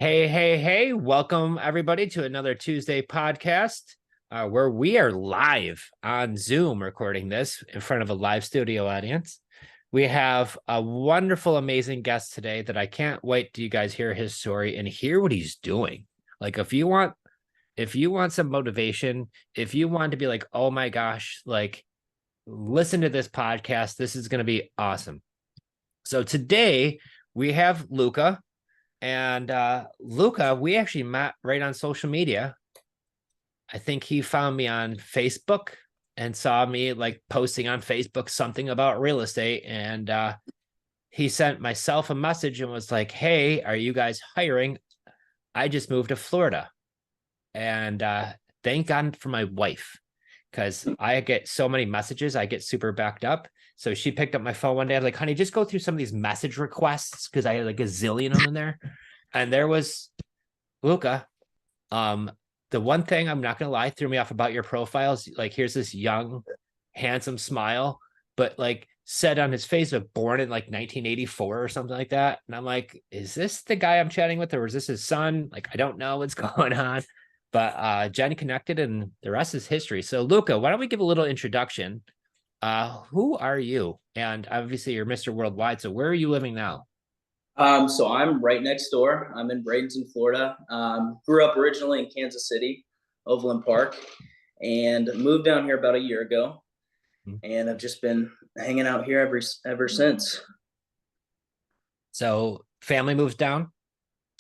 Hey, hey, hey, welcome everybody to another Tuesday podcast where we are live on Zoom recording this in front of a live studio audience. We have a wonderful, amazing guest today that I can't wait till you guys hear his story and hear what he's doing. Like if you want some motivation, if you want to be like, oh my gosh, like listen to this podcast, this is going to be awesome. So today we have Luka. And Luka, we actually met right on social media. I think he found me on Facebook and saw me like posting on Facebook something about real estate. And he sent myself a message and was like, hey, are you guys hiring? I just moved to Florida. And thank God for my wife because I get so many messages. I get super backed up. So she picked up my phone one day. I was like, honey, just go through some of these message requests because I had like a zillion of them in there. And there was Luka. Um, the one thing I'm not gonna lie threw me off about your profiles, like here's this young, handsome smile, but like said on his Facebook, born in like 1984 or something like that. And I'm like, is this the guy I'm chatting with, or is this his son? Like, I don't know what's going on. But Jenn connected and the rest is history. So Luka, why don't we give a little introduction? Who are you? And obviously you're Mr. Worldwide. So where are you living now? So I'm right next door. I'm in Bradenton, Florida. Grew up originally in Kansas City, Overland Park, and moved down here about a year ago. And I've just been hanging out here ever since. So family moves down.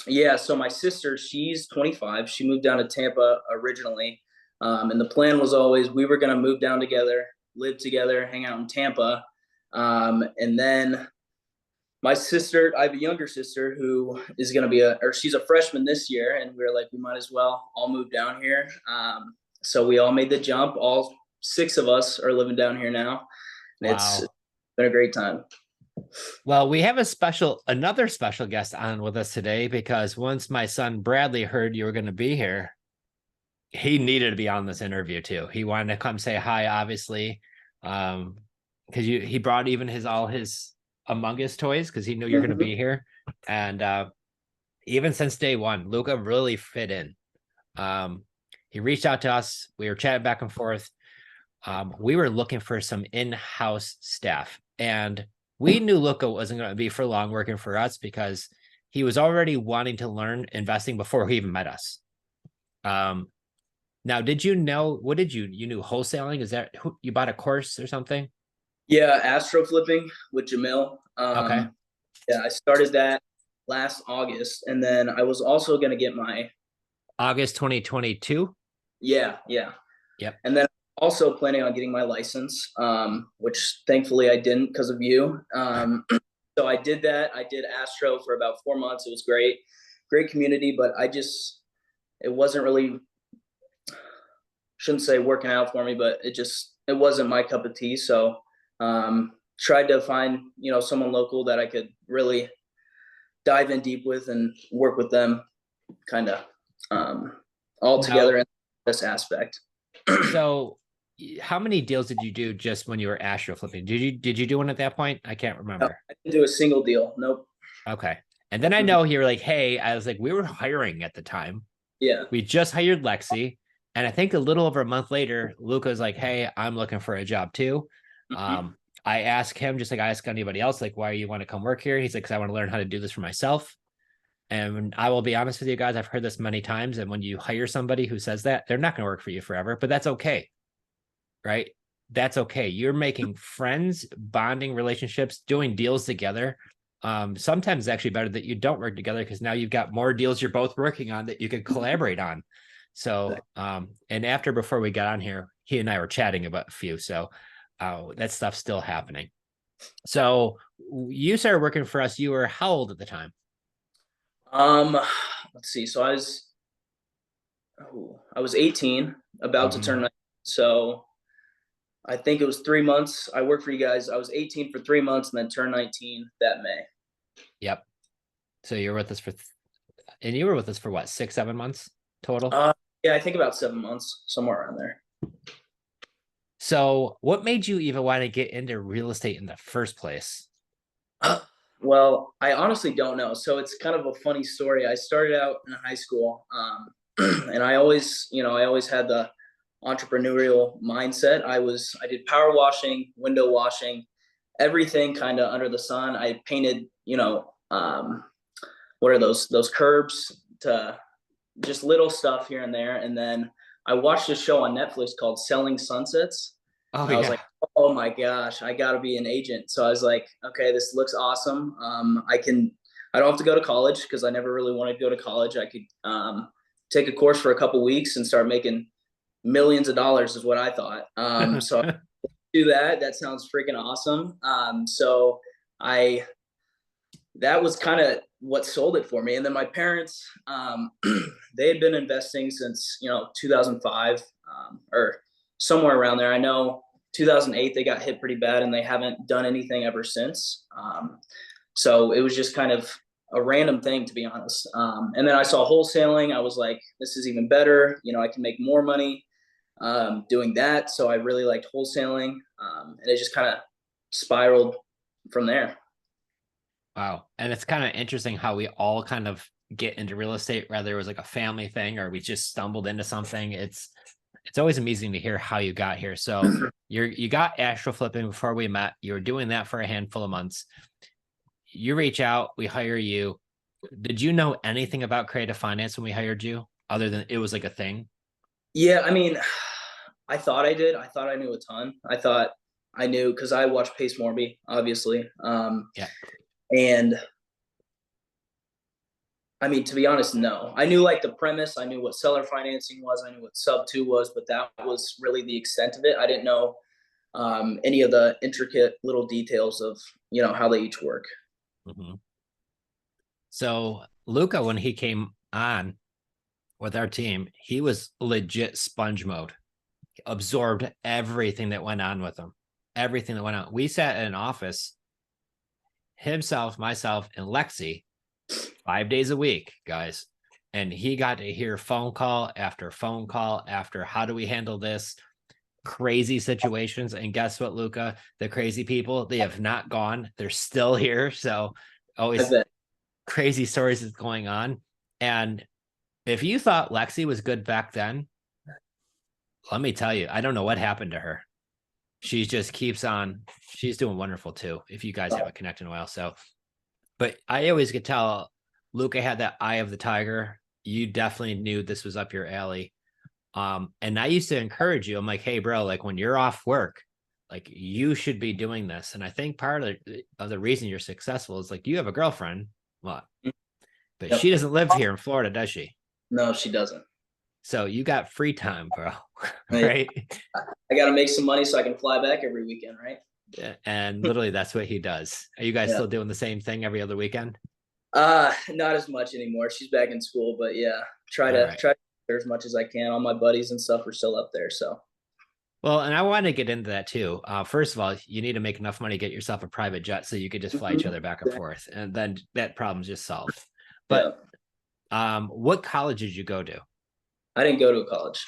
Yeah. So my sister, she's 25. She moved down to Tampa originally, and the plan was always we were going to move down together, live together, hang out in Tampa, and then my sister, I have a younger sister who is going to be she's a freshman this year, and we were like, we might as well all move down here. So we all made the jump. All six of us are living down here now, and it's Wow. been a great time. Well, we have another special guest on with us today because once my son Bradley heard you were going to be here, he needed to be on this interview too. He wanted to come say hi, obviously, because he brought even all his Among Us toys because he knew you're going to be Mm-hmm. here, and even since day one, Luka really fit in. Um, he reached out to us. We were chatting back and forth. We were looking for some in-house staff, and we knew Luka wasn't going to be for long working for us because he was already wanting to learn investing before he even met us. Um, Now, did you know what did you knew wholesaling? Is that you bought a course or something? Yeah, astro flipping with Jamil. Okay. Yeah, I started that last August, and then I was also going to get my August 2022. yeah, Yep. and then also planning on getting my license, which thankfully I didn't because of you. So I did that. I did Astro for about 4 months. It was great community, but it wasn't really, shouldn't say working out for me, but it wasn't my cup of tea. So tried to find, someone local that I could really dive in deep with and work with them kind of all together Now, in this aspect. so how many deals did you do just when you were astro flipping? Did you do one at that point? I can't No, remember. I didn't do a single deal. Nope. Okay. And then I know you were like, hey, I was like, we were hiring at the time. Yeah. We just hired Lexi. And I think a little over a month later, Luka's like, hey, I'm looking for a job too. Mm-hmm. I asked him, just like I ask anybody else, like, why you want to come work here? He's like, because I want to learn how to do this for myself. And I will be honest with you guys, I've heard this many times. And when you hire somebody who says that, they're not going to work for you forever, but that's okay. Right. That's okay. You're making friends, bonding relationships, doing deals together. Sometimes it's actually better that you don't work together because now you've got more deals you're both working on that you could collaborate on. So, and after before we got on here, he and I were chatting about a few. So, that stuff's still happening. So, you started working for us. You were how old at the time? Um, let's see. So I was 18, about to turn Mm-hmm. 19. So I think it was 3 months. I worked for you guys. I was 18 for 3 months and then turned 19 that May. Yep. So you're with us and you were with us for what, 6, 7 months total? Uh, yeah, I think about 7 months, somewhere around there. So, what made you even want to get into real estate in the first place? Well, I honestly don't know. So it's kind of a funny story. I started out in high school, and I always had the entrepreneurial mindset. I did power washing, window washing, everything kind of under the sun. I painted, what are those curbs to just little stuff here and there. And then I watched a show on Netflix called Selling Sunsets. Oh And I was yeah. like, oh my gosh, I got to be an agent. So I was like, okay, this looks awesome. I don't have to go to college because I never really wanted to go to college. I could take a course for a couple weeks and start making millions of dollars is what I thought. So do that. That sounds freaking awesome. I that was kind of what sold it for me. And then my parents, they had been investing since 2005 or somewhere around there. I know 2008 they got hit pretty bad, and they haven't done anything ever since. So it was just kind of a random thing, to be honest. And then I saw wholesaling. I was like, this is even better. I can make more money doing that. So I really liked wholesaling, and it just kind of spiraled from there. Wow. And it's kind of interesting how we all kind of get into real estate, whether it was like a family thing or we just stumbled into something. It's always amazing to hear how you got here. So you got astral flipping before we met. You were doing that for a handful of months. You reach out, we hire you. Did you know anything about creative finance when we hired you, other than it was like a thing? Yeah, I mean, I thought I did. I thought I knew a ton. I thought I knew because I watched Pace Morby, obviously. Yeah. And I mean, to be honest, no. I knew like the premise. I knew what seller financing was. I knew what sub two was, but that was really the extent of it. I didn't know any of the intricate little details of how they each work. Mm-hmm. So Luka, when he came on with our team, he was legit sponge mode, absorbed everything that went on with him, everything that went on. We sat in an office, himself, myself, and Lexi, 5 days a week, guys. And he got to hear phone call after phone call after how do we handle this crazy situations. And guess what, Luka? The crazy people, they have not gone. They're still here. So always crazy stories is going on. And if you thought Lexi was good back then, let me tell you, I don't know what happened to her. She just keeps on. She's doing wonderful too. If you guys haven't connected in a while. So, but I always could tell Luka had that eye of the tiger. You definitely knew this was up your alley. And I used to encourage you. I'm like, hey, bro, like when you're off work, like you should be doing this. And I think part of the reason you're successful is like you have a girlfriend, what? But she doesn't live here in Florida, does she? No, she doesn't. So you got free time, bro. Right? I got to make some money so I can fly back every weekend, right? And literally that's what he does. Are you guys still doing the same thing every other weekend? Not as much anymore. She's back in school, but yeah, try to as much as I can. All my buddies and stuff are still up there. So well, and I want to get into that too. First of all, you need to make enough money to get yourself a private jet so you could just fly each other back and forth, and then that problem's just solved. But what college did you go to? I didn't go to college.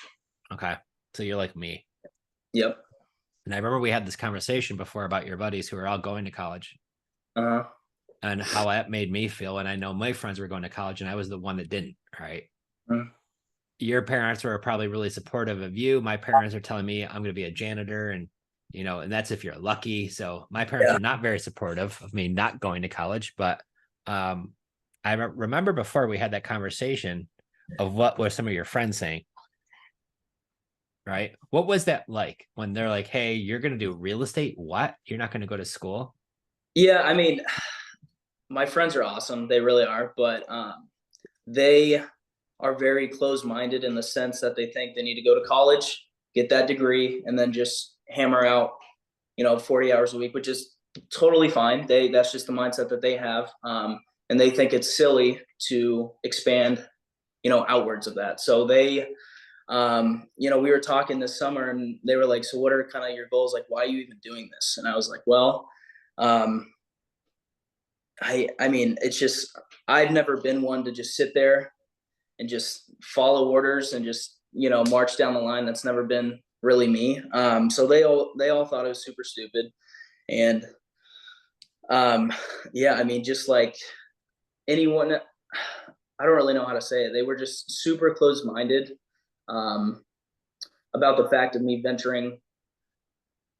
Okay, so you're like me. Yep. And I remember we had this conversation before about your buddies who are all going to college. And how that made me feel. And I know my friends were going to college and I was the one that didn't, right? Your parents were probably really supportive of you. My parents are telling me I'm going to be a janitor and, and that's if you're lucky. So my parents are not very supportive of me not going to college. But I remember before we had that conversation of what were some of your friends saying, right? What was that like when they're like, hey, you're going to do real estate? What? You're not going to go to school? Yeah, I mean, my friends are awesome. They really are. But they are very closed-minded in the sense that they think they need to go to college, get that degree, and then just hammer out, 40 hours a week, which is totally fine. That's just the mindset that they have. And they think it's silly to expand, outwards of that. So they, we were talking this summer and they were like, so what are kind of your goals? Like, why are you even doing this? And I was like, well, I mean, it's just, I've never been one to just sit there and just follow orders and just, march down the line. That's never been really me. So they all thought it was super stupid. And Yeah, I mean, just like anyone, I don't really know how to say it. They were just super close-minded um, about the fact of me venturing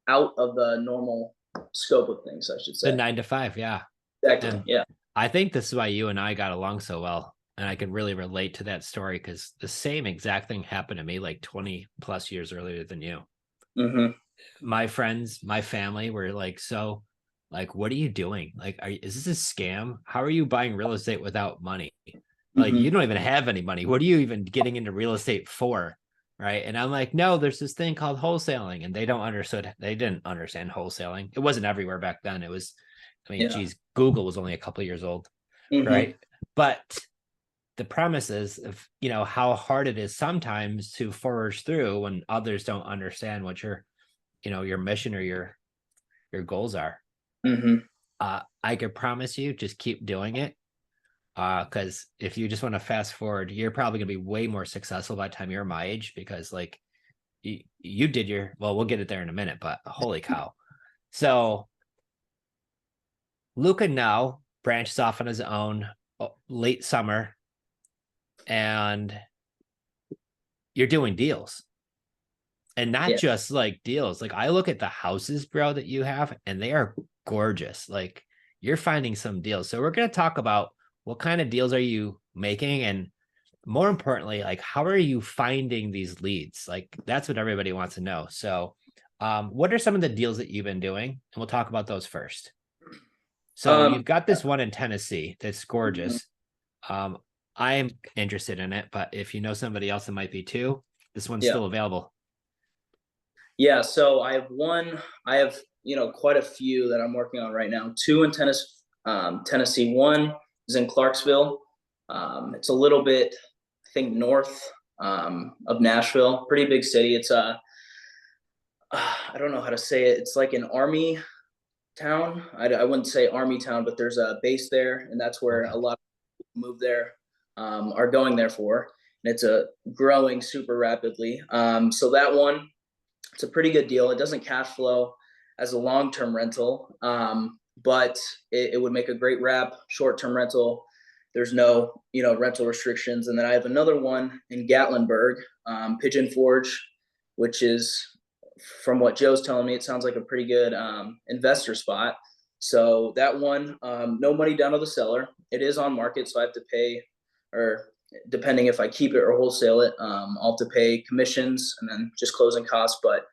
out of the normal scope of things, I should The say. 9 to 5, yeah. Exactly. And Yeah. I think this is why you and I got along so well. And I can really relate to that story because the same exact thing happened to me like 20 plus years earlier than you. Mm-hmm. My friends, my family were like, so, like, what are you doing? Like, is this a scam? How are you buying real estate without money? Like, Mm-hmm. you don't even have any money. What are you even getting into real estate for? Right. And I'm like, no, there's this thing called wholesaling. And they didn't understand wholesaling. It wasn't everywhere back then. It was, I mean, Yeah. geez, Google was only a couple of years old. Mm-hmm. Right. But the premise is of, how hard it is sometimes to forge through when others don't understand what your mission or your goals are. Mm-hmm. I could promise you, just keep doing it. Because if you just want to fast forward, you're probably gonna be way more successful by the time you're my age. Because like you did well, we'll get it there in a minute. But holy cow! So Luka now branches off on his own late summer, and you're doing deals. And not Yeah. just like deals. Like I look at the houses, bro, that you have, and they are gorgeous. Like you're finding some deals. So we're going to talk about what kind of deals are you making, and more importantly, like how are you finding these leads? Like that's what everybody wants to know. So what are some of the deals that you've been doing? And we'll talk about those first. So Um, you've got this one in Tennessee that's mhm. gorgeous. Um, I am interested in it, but if you know somebody else that might be too, this one's Yeah. still available. Yeah. So I have, quite a few that I'm working on right now. Two in Tennessee. One is in Clarksville. It's a little bit, I think, north of Nashville. Pretty big city. It's I don't know how to say it. It's like an army town. I wouldn't say army town, but there's a base there, and that's where Okay. a lot of people move there, are going there for. And it's a growing super rapidly. So that one, it's a pretty good deal. It doesn't cash flow as a long-term rental, but it would make a great wrap short-term rental. There's no rental restrictions. And then I have another one in Gatlinburg, Pigeon Forge, which is, from what Joe's telling me, it sounds like a pretty good investor spot. So that one, no money down to the seller. It is on market, so I have to pay, or depending if I keep it or wholesale it, I'll have to pay commissions and then just closing costs. But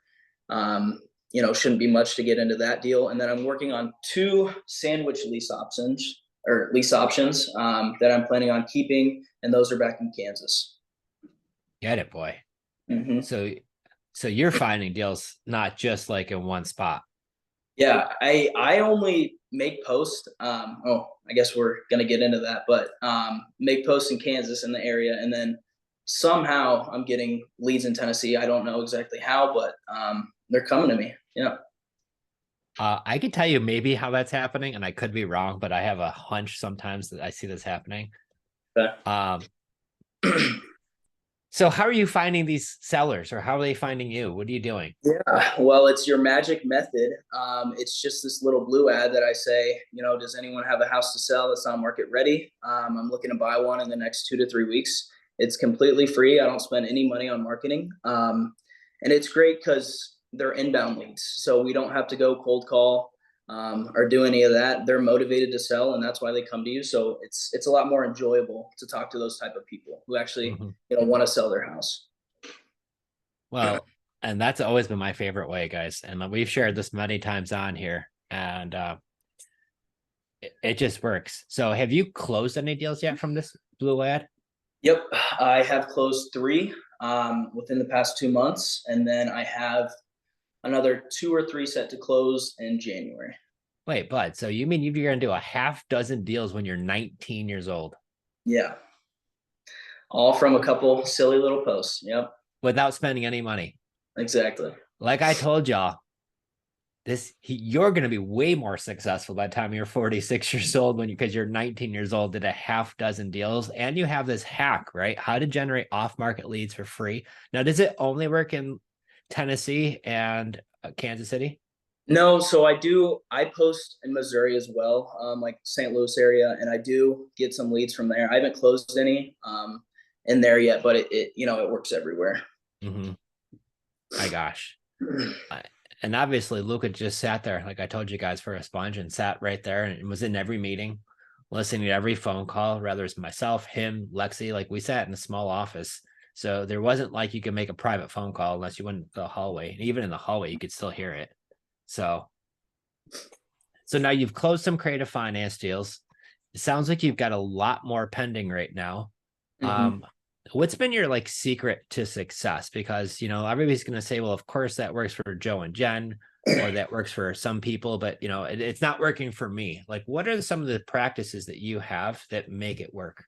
shouldn't be much to get into that deal. And then I'm working on two sandwich lease options that I'm planning on keeping, and those are back in Kansas. Get it, boy. Mm-hmm. So you're finding deals not just like in one spot. Yeah, I only make posts. I guess we're gonna get into that, but make posts in Kansas in the area, and then somehow I'm getting leads in Tennessee. I don't know exactly how, but they're coming to me. Yeah. I could tell you maybe how that's happening, and I could be wrong, but I have a hunch sometimes that I see this happening. Okay. Um, so how are you finding these sellers, or how are they finding you? What are you doing? Yeah, well, it's your magic method. It's just this little blue ad that I say, does anyone have a house to sell that's on market ready? I'm looking to buy one in the next 2 to 3 weeks. It's completely free. I don't spend any money on marketing. And it's great because they're inbound leads. So we don't have to go cold call or do any of that. They're motivated to sell, and that's why they come to you. So it's a lot more enjoyable to talk to those type of people who actually, Mhm. want to sell their house. Well, and that's always been my favorite way, guys. And we've shared this many times on here, and it just works. So have you closed any deals yet from this blue ad? Yep, I have closed three within the past 2 months, and then I have another two or three set to close in January. Wait, bud. So you mean you're going to do a half dozen deals when you're 19 years old Yeah, all from a couple silly little posts. Yep, without spending any money? exactly. Like I told y'all, you're going to be way more successful by the time you're 46 years old because you're 19 years old, did a half dozen deals, and you have this hack, right? How to generate off-market leads for free. Now, does it only work in Tennessee and Kansas City? No, so I post in Missouri as well, like St. Louis area, and I do get some leads from there. I haven't closed any in there yet, but it works everywhere. Mm-hmm. My gosh. I, and obviously Luka just sat there, like I told you guys, for a sponge, and sat right there and was in every meeting, listening to every phone call, whether it's myself, him, Lexi. Like we sat in a small office. So there wasn't like you could make a private phone call unless you went to the hallway. And even in the hallway, you could still hear it. So now you've closed some creative finance deals. It sounds like you've got a lot more pending right now. Mm-hmm. What's been your like secret to success? Because everybody's going to say, well, of course that works for Joe and Jen, or that works for some people, but it's not working for me. Like, what are some of the practices that you have that make it work?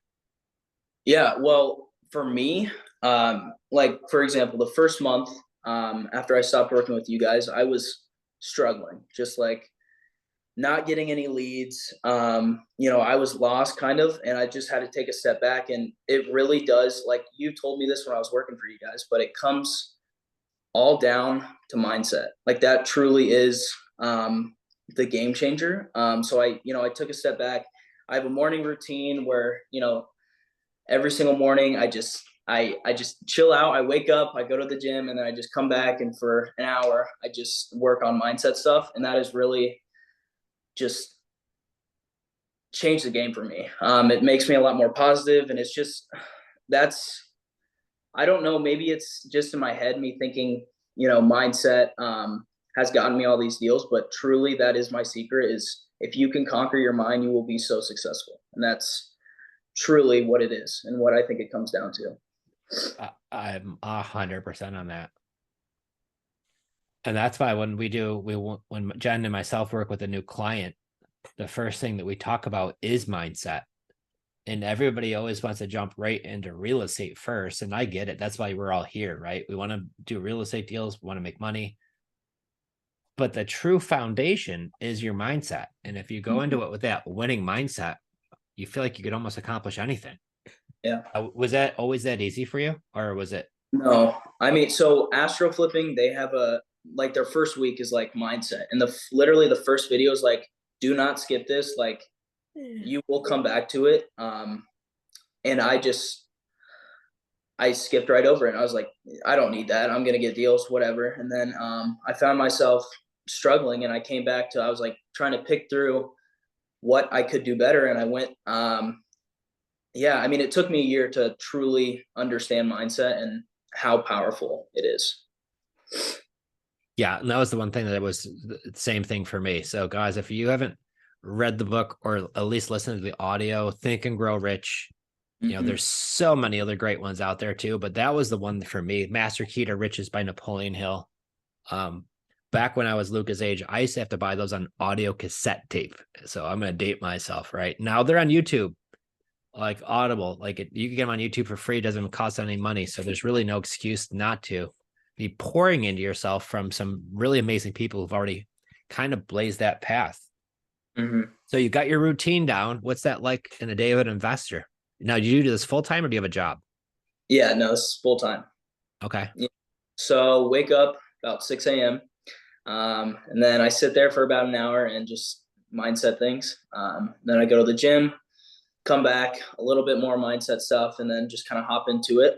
Yeah, well, for me, like for example, the first month after I stopped working with you guys, I was struggling, just like not getting any leads. I was lost kind of, and I just had to take a step back. And it really does, like you told me this when I was working for you guys, but it comes all down to mindset. Like that truly is the game changer. So I took a step back. I have a morning routine where, every single morning I just chill out. I wake up, I go to the gym, and then I just come back, and for an hour I just work on mindset stuff, and that is really just changed the game for me. It makes me a lot more positive, and it's just that's I don't know. Maybe it's just in my head, me thinking, mindset has gotten me all these deals, but truly, that is my secret: is if you can conquer your mind, you will be so successful, and that's truly what it is, and what I think it comes down to. I'm 100% on that. And that's why when Jen and myself work with a new client, the first thing that we talk about is mindset. And everybody always wants to jump right into real estate first. And I get it. That's why we're all here, right? We want to do real estate deals, we want to make money. But the true foundation is your mindset. And if you go Mm-hmm. into it with that winning mindset, you feel like you could almost accomplish anything. Yeah. Was that always that easy for you? Or was it? No, I mean, so Astro Flipping, they have a like their first week is like mindset, and literally the first video is like, do not skip this. Like, you will come back to it. And I skipped right over it. And I was like, I don't need that. I'm gonna get deals, whatever. And then I found myself struggling, and I came back to I was like trying to pick through what I could do better, and I went. Yeah, I mean, it took me a year to truly understand mindset and how powerful it is. Yeah, and that was the one thing that was the same thing for me. So, guys, if you haven't read the book or at least listened to the audio, Think and Grow Rich, Mm-hmm. there's so many other great ones out there too, but that was the one for me. Master Key to Riches by Napoleon Hill. Um, Back when I was Luca's age, I used to have to buy those on audio cassette tape. So I'm gonna date myself, right? Now they're on YouTube, like Audible. You can get them on YouTube for free, it doesn't cost any money. So there's really no excuse not to be pouring into yourself from some really amazing people who've already kind of blazed that path. Mm-hmm. So you got your routine down. What's that like in a day of an investor? Now, do you do this full time or do you have a job? Yeah, no, this is full time. Okay. Yeah. So wake up about 6 a.m. And then I sit there for about an hour and just mindset things. Then I go to the gym, come back, a little bit more mindset stuff, and then just kind of hop into it.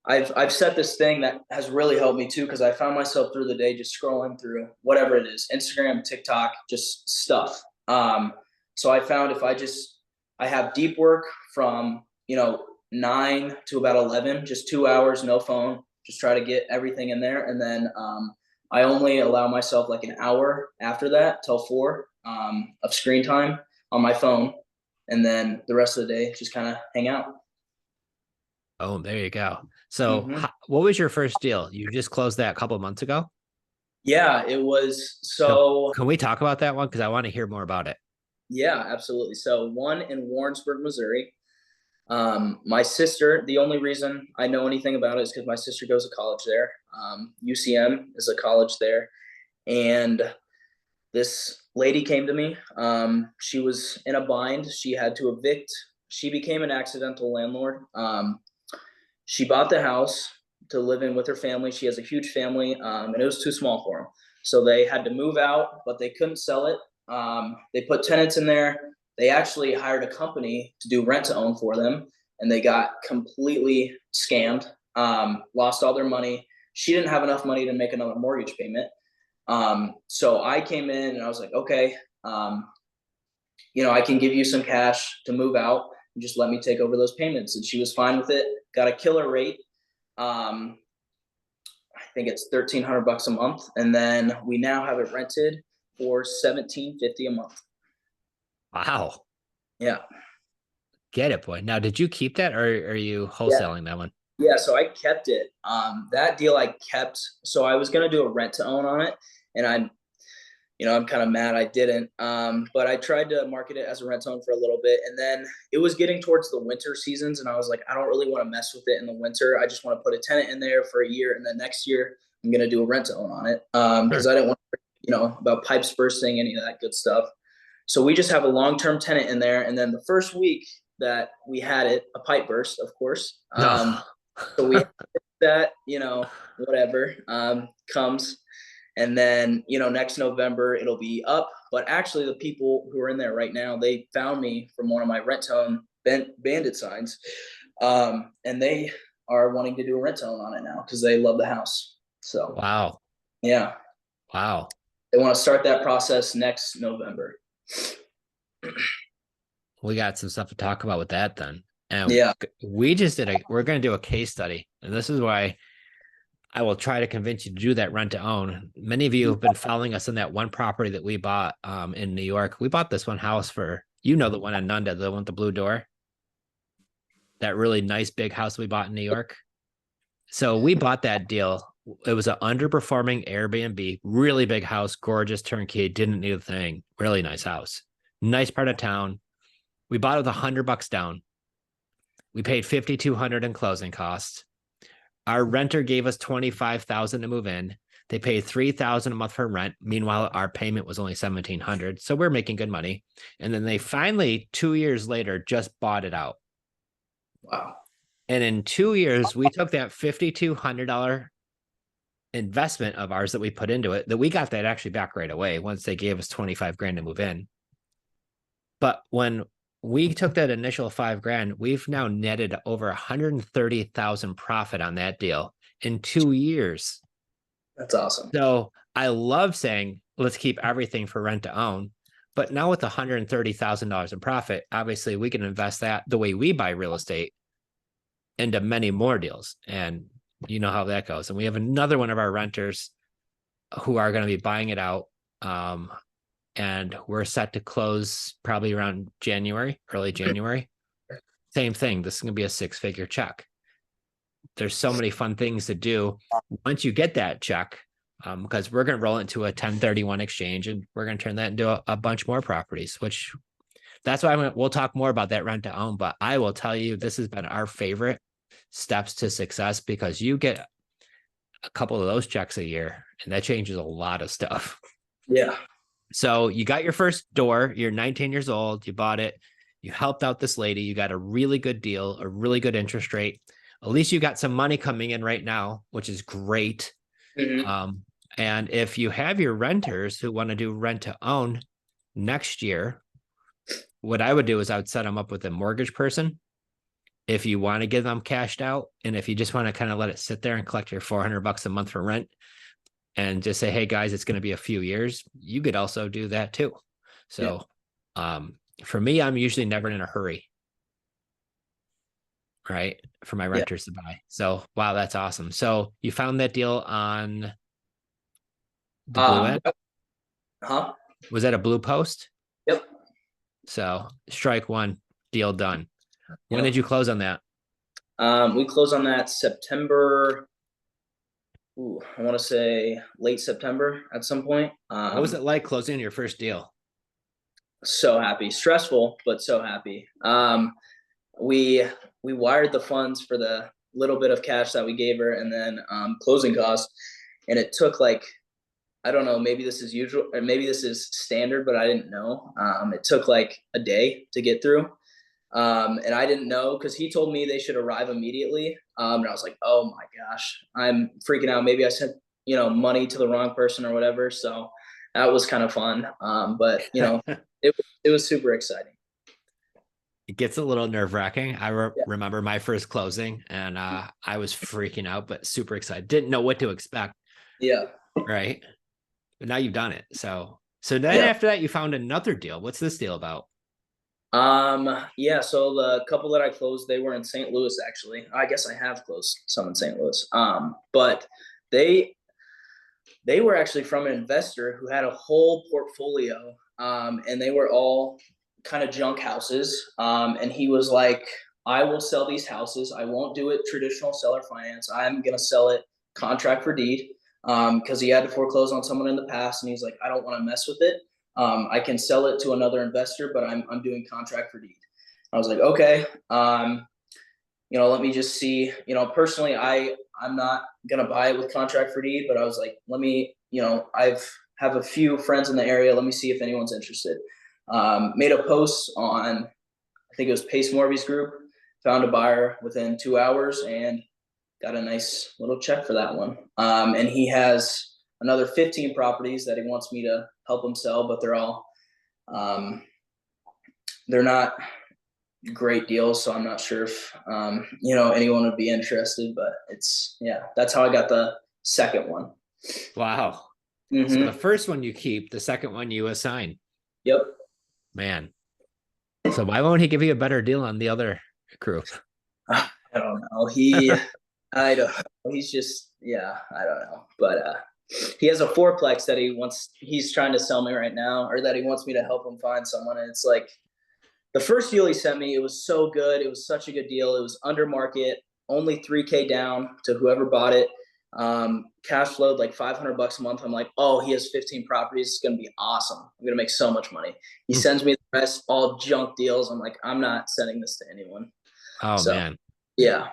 I've set this thing that has really helped me too, because I found myself through the day just scrolling through whatever it is, Instagram, TikTok, just stuff. So I found if I have deep work from 9 to about 11, just 2 hours, no phone, just try to get everything in there, and then I only allow myself like an hour after that till 4 of screen time on my phone, and then the rest of the day just kind of hang out. Oh, there you go. So, Mm-hmm. what was your first deal? You just closed that a couple of months ago. Yeah, it was So, so. can we talk about that one? Because I want to hear more about it. Yeah, absolutely. So one in Warrensburg, Missouri. My sister, the only reason I know anything about it is because my sister goes to college there. UCM is a college there. And this lady came to me. She was in a bind. She had to evict. She became an accidental landlord. She bought the house to live in with her family. She has a huge family, and it was too small for them. So they had to move out, but they couldn't sell it. They put tenants in there. They actually hired a company to do rent to own for them, and they got completely scammed, lost all their money. She didn't have enough money to make another mortgage payment. So I came in and I was like, okay, I can give you some cash to move out and just let me take over those payments. And she was fine with it, got a killer rate. I think it's $1,300 a month. And then we now have it rented for $1,750 a month. Wow. Yeah. Get it, boy. Now, did you keep that, or are you wholesaling that one? Yeah, so I kept it. That deal I kept. So I was gonna do a rent to own on it, and I'm kind of mad I didn't. But I tried to market it as a rent to own for a little bit, and then it was getting towards the winter seasons, and I was like, I don't really want to mess with it in the winter. I just want to put a tenant in there for a year, and then next year I'm gonna do a rent to own on it. Because I didn't want about pipes bursting, any of that good stuff. So we just have a long-term tenant in there, and then the first week that we had it, a pipe burst, of course. No. So we that, whatever comes. And then, next November it'll be up. But actually the people who are in there right now, they found me from one of my rent tone bandit signs. And they are wanting to do a rent tone on it now because they love the house. So Wow. yeah. Wow. They want to start that process next November. We got some stuff to talk about with that then. And yeah, we're going to do a case study. And this is why I will try to convince you to do that rent to own. Many of you have been following us on that one property that we bought in New York. We bought this one house for, the one on Nunda, the one with the blue door. That really nice big house we bought in New York. So we bought that deal. It was an underperforming Airbnb, really big house, gorgeous turnkey, didn't need a thing. Really nice house. Nice part of town. We bought it with $100 down. We paid $5,200 in closing costs. Our renter gave us $25,000 to move in. They paid $3,000 a month for rent. Meanwhile, our payment was only $1,700. So we're making good money. And then they finally, 2 years later, just bought it out. wow. And in 2 years, we took that $5,200 investment of ours that we put into it, that we got that actually back right away once they gave us 25 grand to move in. But when we took that initial $5,000, we've now netted over 130,000 profit on that deal in 2 years. That's awesome. So I love saying, let's keep everything for rent to own. But now with $130,000 in profit, obviously we can invest that the way we buy real estate into many more deals. And you know how that goes. And we have another one of our renters who are going to be buying it out. And we're set to close probably around early January. Same thing. This is going to be a 6-figure check. There's so many fun things to do once you get that check, because we're going to roll it into a 1031 exchange, and we're going to turn that into a bunch more properties, which that's why we'll talk more about that rent to own. But I will tell you, this has been our favorite steps to success, because you get a couple of those checks a year, and that changes a lot of stuff. Yeah. So you got your first door, you're 19 years old, you bought it, you helped out this lady, you got a really good deal, a really good interest rate. At least you got some money coming in right now, which is great. Mm-hmm. And if you have your renters who want to do rent to own next year, what I would do is I would set them up with a mortgage person. If you want to give them cashed out, and if you just want to kind of let it sit there and collect your $400 a month for rent, and just say, hey guys, it's going to be a few years, you could also do that too. So for me, I'm usually never in a hurry, right? For my renters to buy. So, wow, that's awesome. So you found that deal on the Blue Ed? Huh? Was that a Blue Post? Yep. So strike one, deal done. When did you close on that? We closed on that September. I want to say late September at some point. What was it like closing on your first deal? So happy, stressful, but so happy. We wired the funds for the little bit of cash that we gave her, and then closing costs, and it took like, I don't know, maybe this is usual, or maybe this is standard, but I didn't know. It took like a day to get through. And I didn't know, because he told me they should arrive immediately. And I was like, oh my gosh, I'm freaking out. Maybe I sent money to the wrong person or whatever. So that was kind of fun. But it was super exciting. It gets a little nerve wracking. I Yeah. remember my first closing, and I was freaking out, but super excited. Didn't know what to expect. Yeah. Right. But now you've done it. So then Yeah. after that, you found another deal. What's this deal about? Yeah, so the couple that I closed, they were in St. Louis actually. I guess I have closed some in St. Louis. But they they were actually from an investor who had a whole portfolio, and they were all kind of junk houses. And he was like, I will sell these houses. I won't do it traditional seller finance. I'm going to sell it contract for deed, because he had to foreclose on someone in the past. And he's like, I don't want to mess with it. I can sell it to another investor, but I'm doing contract for deed. I was like, okay. Let me just see. Personally, I'm not gonna buy it with contract for deed, but I was like, let me, I've have a few friends in the area. Let me see if anyone's interested. Made a post on, I think it was Pace Morby's group. Found a buyer within 2 hours and got a nice little check for that one. And he has another 15 properties that he wants me to help him sell, but they're not great deals, so I'm not sure if anyone would be interested, but that's how I got the second one. Wow. So the first one you keep, the second one you assign. Yep. Man. So why won't he give you a better deal on the other group? I don't know. I don't know. He's just, I don't know. But he has a fourplex that he's trying to sell me right now, or that he wants me to help him find someone. And it's like, the first deal he sent me, it was so good. It was such a good deal. It was under market, only $3K down to whoever bought it. Cash flowed like $500 a month. I'm like, oh, he has 15 properties. It's going to be awesome. I'm going to make so much money. He sends me the rest, all junk deals. I'm like, I'm not sending this to anyone. Oh, man. Yeah.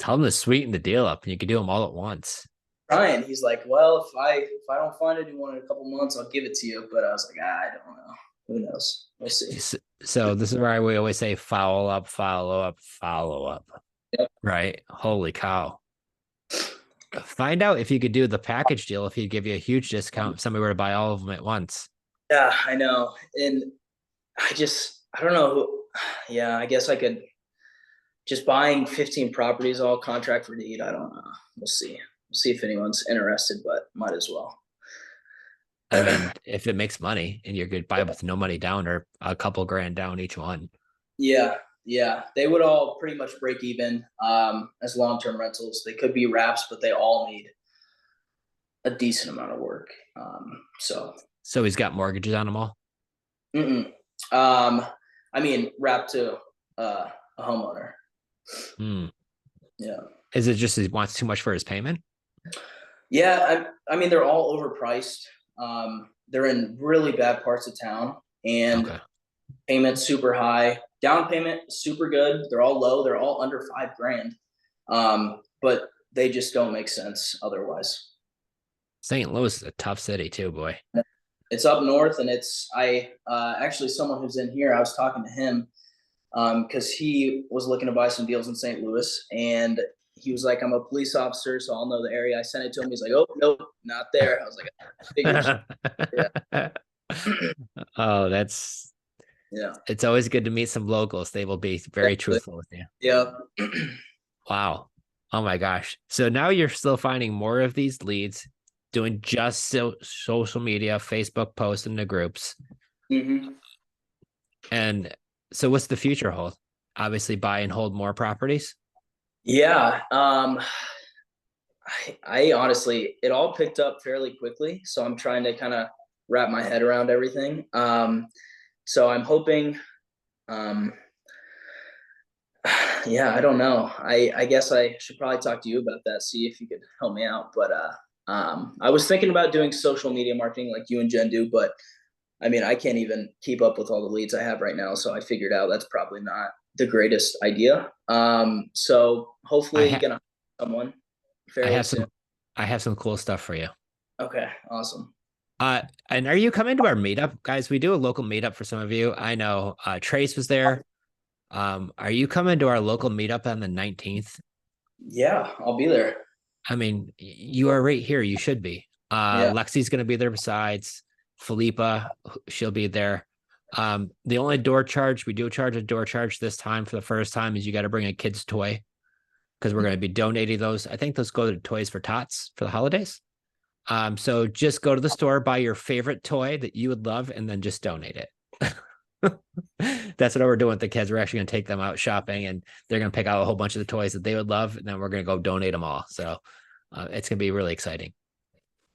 Tell him to sweeten the deal up and you can do them all at once. Ryan, he's like, well, if I don't find anyone in a couple months, I'll give it to you. But I was like, I don't know. Who knows? We'll see. So this is where we always say follow up, follow up, follow up. Yep. Right? Holy cow. Find out if you could do the package deal, if he'd give you a huge discount if somebody were to buy all of them at once. Yeah, I know. And I don't know. Yeah, I guess I could just buying 15 properties, all contract for deed. I don't know. We'll see. We'll see if anyone's interested, but might as well. I mean, if it makes money and you're good buy with no money down or a couple grand down each one. Yeah. They would all pretty much break even as long-term rentals. They could be wraps, but they all need a decent amount of work. So he's got mortgages on them all? I mean, wrap to a homeowner. Yeah. Is it just he wants too much for his payment? Yeah, I mean, they're all overpriced. They're in really bad parts of town, and payment super high. Down payment super good. They're all low. They're all under $5,000. But they just don't make sense otherwise. St. Louis is a tough city too, boy. It's up north, and actually someone who's in here. I was talking to him because he was looking to buy some deals in St. Louis, and he was like, I'm a police officer, so I'll know the area. I sent it to him. He's like, oh, nope, not there. I was like, I figured. Oh, yeah. It's always good to meet some locals. They will be very truthful with you. Yeah. Wow. Oh my gosh. So now you're still finding more of these leads, doing just social media, Facebook posts in the groups. And so what's the future hold? Obviously buy and hold more properties. Yeah. I honestly, it all picked up fairly quickly. So I'm trying to kind of wrap my head around everything. So I'm hoping, I don't know. I guess I should probably talk to you about that, see if you could help me out. But I was thinking about doing social media marketing like you and Jenn do, but I mean, I can't even keep up with all the leads I have right now. So I figured out that's probably not the greatest idea. So hopefully gonna have someone fairly soon. I have some cool stuff for you. Okay, awesome. And are you coming to our meetup, guys? We do a local meetup for some of you. I know Trace was there. Are you coming to our local meetup on the 19th? Yeah, I'll be there. I mean, you are right here. You should be. Yeah. Lexi's going to be there besides Philippa. She'll be there. The only door charge, we do charge a door charge this time for the first time, is you got to bring a kid's toy because we're going to be donating those. I think those go to Toys for Tots for the holidays. So just go to the store, buy your favorite toy that you would love, and then just donate it. That's what we're doing with the kids. We're actually going to take them out shopping, and they're going to pick out a whole bunch of the toys that they would love, and then we're going to go donate them all. So it's going to be really exciting.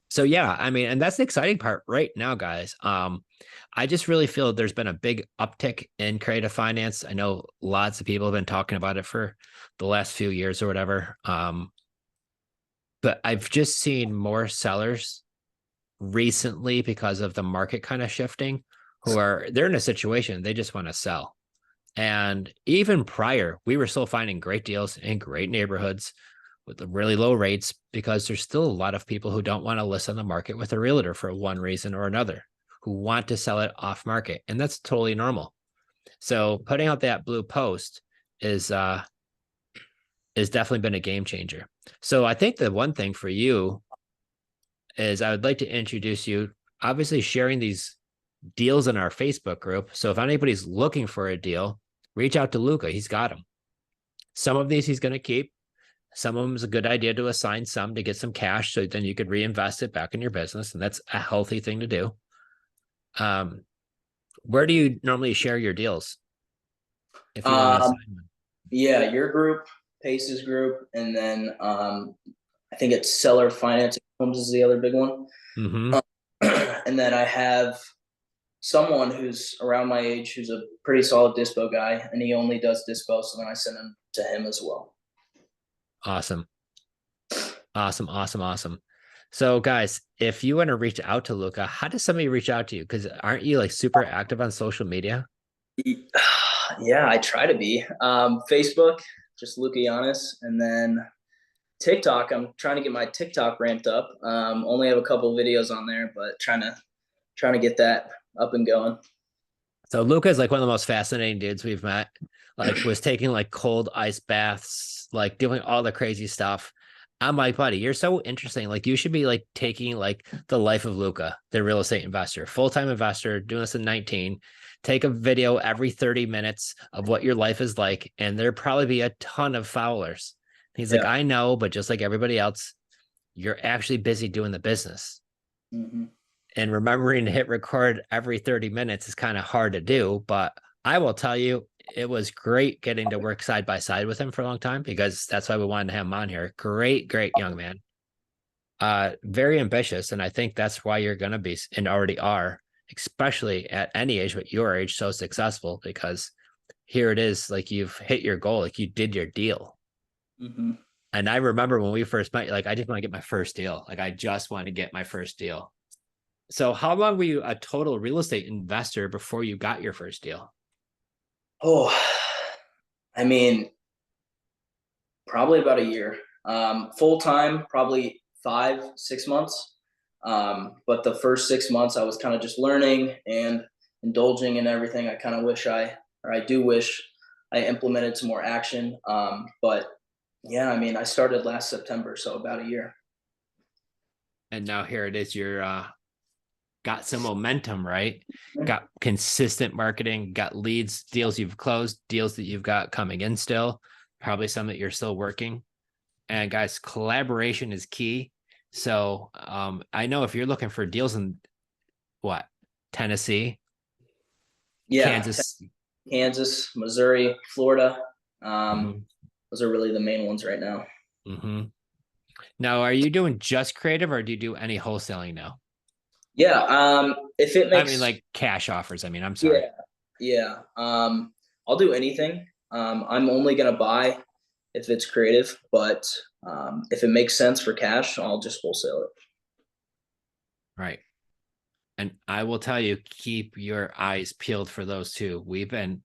So yeah, I mean, and that's the exciting part right now, guys. I just really feel there's been a big uptick in creative finance. I know lots of people have been talking about it for the last few years or whatever. But I've just seen more sellers recently because of the market kind of shifting they're in a situation they just want to sell. And even prior, we were still finding great deals in great neighborhoods with the really low rates because there's still a lot of people who don't want to list on the market with a realtor for one reason or another, who want to sell it off market. And that's totally normal. So putting out that blue post is definitely been a game changer. So I think the one thing for you is I would like to introduce you, obviously sharing these deals in our Facebook group. So if anybody's looking for a deal, reach out to Luka. He's got them. Some of these he's going to keep. Some of them is a good idea to assign some to get some cash so then you could reinvest it back in your business. And that's a healthy thing to do. Where do you normally share your deals? If you want to assign them. Yeah, your group, Pace's group, and then I think it's Seller Finance Homes is the other big one. Mm-hmm. And then I have someone who's around my age who's a pretty solid Dispo guy, and he only does Dispo, so then I send him to him as well. Awesome. So guys, if you want to reach out to Luka, how does somebody reach out to you? Because aren't you like super active on social media? Yeah, I try to be. Facebook, just Luka Giannis, and then TikTok. I'm trying to get my TikTok ramped up. Only have a couple videos on there, but trying to get that up and going. So Luka is like one of the most fascinating dudes we've met. Like was taking like cold ice baths, like doing all the crazy stuff. I'm like, buddy, you're so interesting. Like you should be like taking like the life of Luka, the real estate investor, full-time investor, doing this in 19. Take a video every 30 minutes of what your life is like, and there'd probably be a ton of followers. He's like, I know, but just like everybody else, you're actually busy doing the business. Mm-hmm. And remembering to hit record every 30 minutes is kind of hard to do. But I will tell you, it was great getting to work side by side with him for a long time because that's why we wanted to have him on here. Great young man. Very ambitious. And I think that's why you're going to be and already are, especially at any age, but your age, so successful because here it is. Like you've hit your goal, like you did your deal. Mm-hmm. And I remember when we first met, like I just want to get my first deal. Like I just want to get my first deal. So how long were you a total real estate investor before you got your first deal? Oh, I mean, probably about a year. Full time, probably 5-6 months. But the first 6 months, I was kind of just learning and indulging in everything. I kind of I do wish I implemented some more action. But yeah, I mean, I started last September, so about a year. And now here it is. You're got some momentum, right? Got consistent marketing, got leads, deals you've closed, deals that you've got coming in still, probably some that you're still working. And guys, collaboration is key. So I know if you're looking for deals in Tennessee, Yeah, Kansas, Missouri, Florida. Those are really the main ones right now. Mm-hmm. Now, are you doing just creative or do you do any wholesaling now? Yeah. If it makes, I mean, like cash offers. I mean, I'm sorry. Yeah. I'll do anything. I'm only gonna buy if it's creative, but if it makes sense for cash, I'll just wholesale it. Right. And I will tell you, keep your eyes peeled for those too. We've been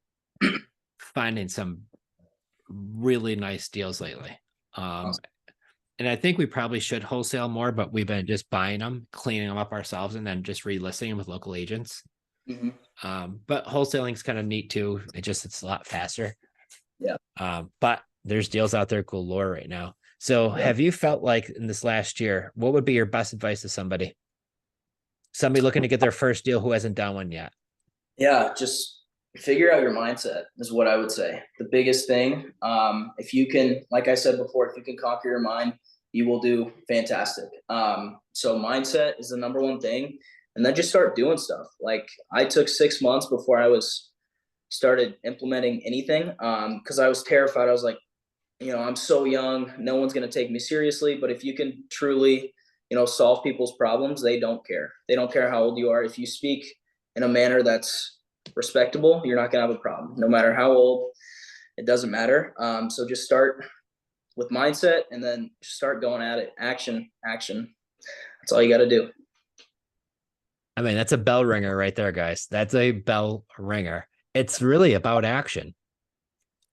finding some really nice deals lately. Awesome. And I think we probably should wholesale more, but we've been just buying them, cleaning them up ourselves, and then just relisting them with local agents. Mm-hmm. But wholesaling is kind of neat too. It's a lot faster. Yeah. But there's deals out there galore right now. So Yeah. have you felt like in this last year, what would be your best advice to somebody? Somebody looking to get their first deal who hasn't done one yet? Yeah, just figure out your mindset is what I would say. The biggest thing, if you can, like I said before, if you can conquer your mind, you will do fantastic. So mindset is the number one thing, and then just start doing stuff. Like I took 6 months before I was started implementing anything, because I was terrified. I was like, I'm so young, no one's going to take me seriously. But if you can truly, solve people's problems, they don't care. They don't care how old you are. If you speak in a manner that's respectable, you're not going to have a problem, no matter how old. It doesn't matter. So just start with mindset, and then just start going at it. Action, action. That's all you got to do. I mean, that's a bell ringer right there, guys. That's a bell ringer. It's really about action.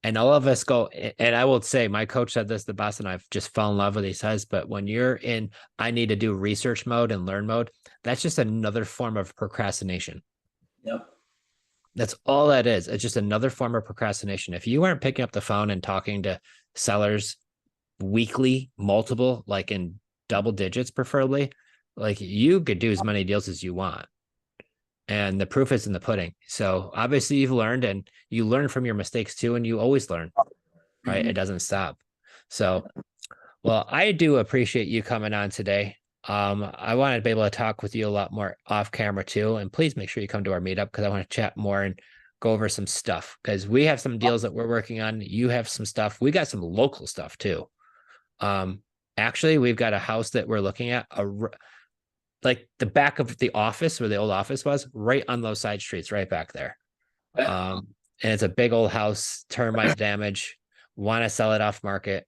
And all of us go, and I will say, my coach said this the best, and I've just fell in love with what he says. But when you're in, I need to do research mode and learn mode, that's just another form of procrastination. Yep. That's all that is. It's just another form of procrastination. If you aren't picking up the phone and talking to sellers weekly, multiple, like in double digits, preferably, like you could do as many deals as you want. And the proof is in the pudding. So obviously you've learned, and you learn from your mistakes too. And you always learn, right? Mm-hmm. It doesn't stop. So, well, I do appreciate you coming on today. I want to be able to talk with you a lot more off camera too. And please make sure you come to our meetup, because I want to chat more and go over some stuff, because we have some deals that we're working on. You have some stuff. We got some local stuff too. Actually, we've got a house that we're looking at, like the back of the office where the old office was, right on those side streets, right back there. And it's a big old house, termite damage. Want to sell it off market.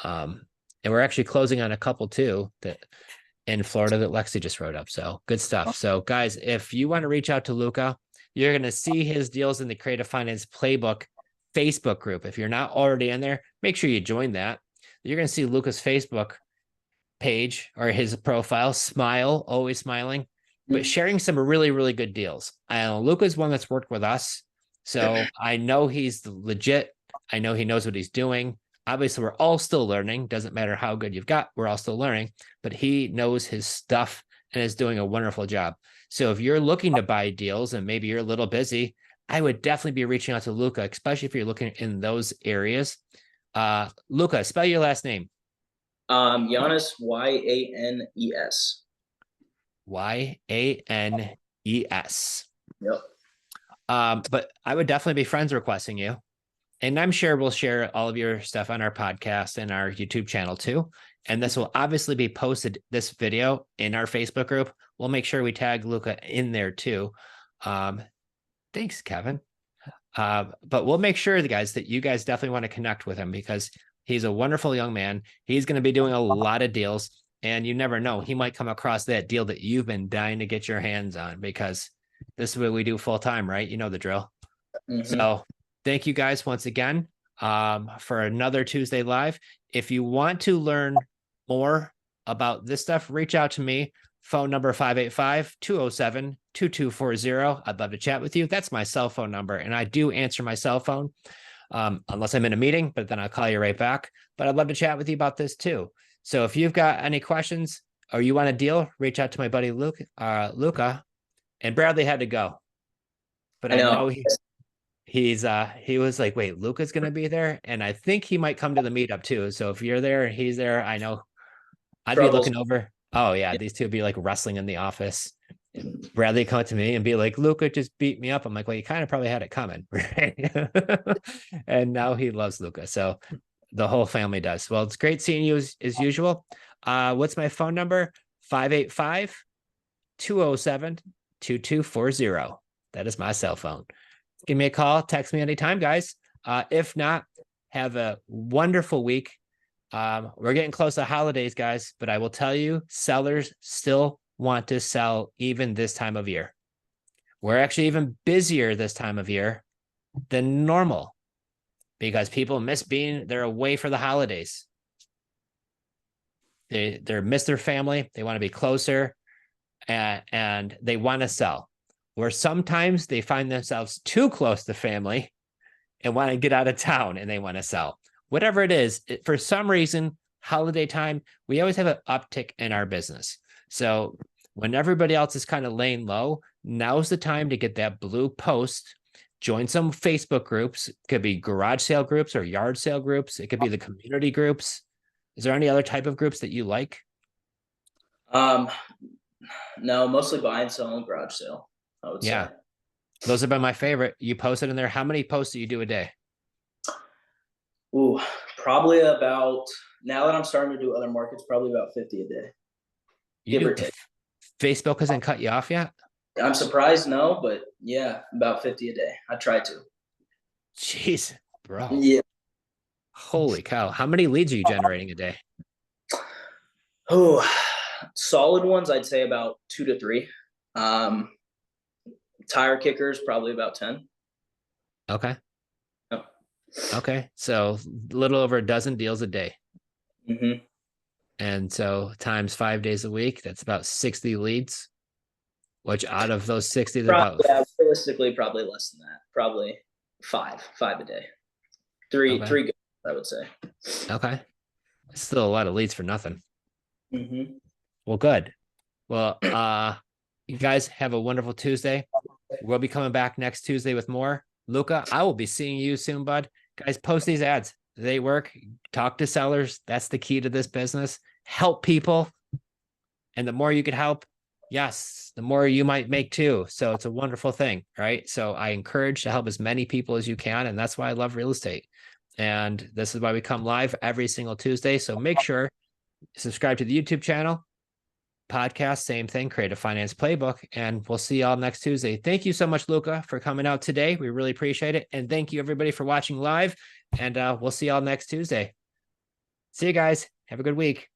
And we're actually closing on a couple too that in Florida that Lexi just wrote up. So good stuff. So guys, if you want to reach out to Luka, you're going to see his deals in the Creative Finance Playbook Facebook group. If you're not already in there, make sure you join that. You're going to see Luka's Facebook page or his profile, smile, always smiling, but sharing some really, really good deals. Luka's one that's worked with us. So I know he's legit. I know he knows what he's doing. Obviously, we're all still learning. Doesn't matter how good you've got, we're all still learning, but he knows his stuff and is doing a wonderful job. So if you're looking to buy deals and maybe you're a little busy, I would definitely be reaching out to Luka, especially if you're looking in those areas. Luka, spell your last name. Yanes, Yanes. Yanes. Yep. But I would definitely be friends requesting you. And I'm sure we'll share all of your stuff on our podcast and our YouTube channel too. And this will obviously be posted, this video, in our Facebook group. We'll make sure we tag Luka in there too. Thanks, Kevin. But we'll make sure, guys, that you guys definitely want to connect with him, because he's a wonderful young man. He's going to be doing a lot of deals, and you never know. He might come across that deal that you've been dying to get your hands on, because this is what we do full time, right? You know the drill. Mm-hmm. So thank you guys once again for another Tuesday Live. If you want to learn more about this stuff, reach out to me. Phone number 585-207-2240. I'd love to chat with you. That's my cell phone number, and I do answer my cell phone unless I'm in a meeting, but then I'll call you right back. But I'd love to chat with you about this too. So if you've got any questions or you want a deal, reach out to my buddy Luka. And Bradley had to go, but I know he was like, wait, Luka's gonna be there, and I think he might come to the meetup too. So if you're there, he's there. I know I'd be looking over. Oh yeah, these two would be like wrestling in the office. Bradley come to me and be like, Luka just beat me up. I'm like, well, you kind of probably had it coming, right? And now he loves Luka. So the whole family does. Well, it's great seeing you as usual. What's my phone number? 585-207-2240. That is my cell phone. Give me a call, text me anytime, guys. If not, have a wonderful week. We're getting close to holidays, guys, but I will tell you, sellers still want to sell even this time of year. We're actually even busier this time of year than normal, because people miss they're away for the holidays. They're miss their family. They want to be closer, and they want to sell. Where sometimes they find themselves too close to family and want to get out of town and they want to sell. Whatever it is, for some reason, holiday time, we always have an uptick in our business. So when everybody else is kind of laying low, now's the time to get that blue post. Join some Facebook groups. It could be garage sale groups or yard sale groups. It could be the community groups. Is there any other type of groups that you like? No, mostly buy and sell and garage sale, I would Yeah, say. those have been my favorite. You post it in there. How many posts do you do a day? Ooh, probably about, now that I'm starting to do other markets, probably about 50 a day, You give do or take. Facebook hasn't cut you off yet? I'm surprised, no, but yeah, about 50 a day. I try to. Jeez, bro. Yeah. Holy cow. How many leads are you generating a day? Oh, solid ones, I'd say about 2 to 3. Um, Tire kickers, probably about 10. Okay. Oh. Okay. So a little over a dozen deals a day. Mm-hmm. And so times 5 days a week, that's about 60 leads, which out of those 60, they're about, Yeah, realistically, probably less than that. Probably five a day. Three, okay. three good, I would say. Okay. Still a lot of leads for nothing. Mm-hmm. Well, good. Well, you guys have a wonderful Tuesday. We'll be coming back next Tuesday with more. Luka, I will be seeing you soon, bud. Guys, post these ads. They work. Talk to sellers. That's the key to this business. Help people. And the more you could help, yes, the more you might make too. So it's a wonderful thing, right? So I encourage to help as many people as you can. And that's why I love real estate. And this is why we come live every single Tuesday. So make sure subscribe to the YouTube channel, podcast, same thing, Creative Finance Playbook. And we'll see y'all next Tuesday. Thank you so much, Luka, for coming out today. We really appreciate it. And thank you, everybody, for watching live. And we'll see y'all next Tuesday. See you guys. Have a good week.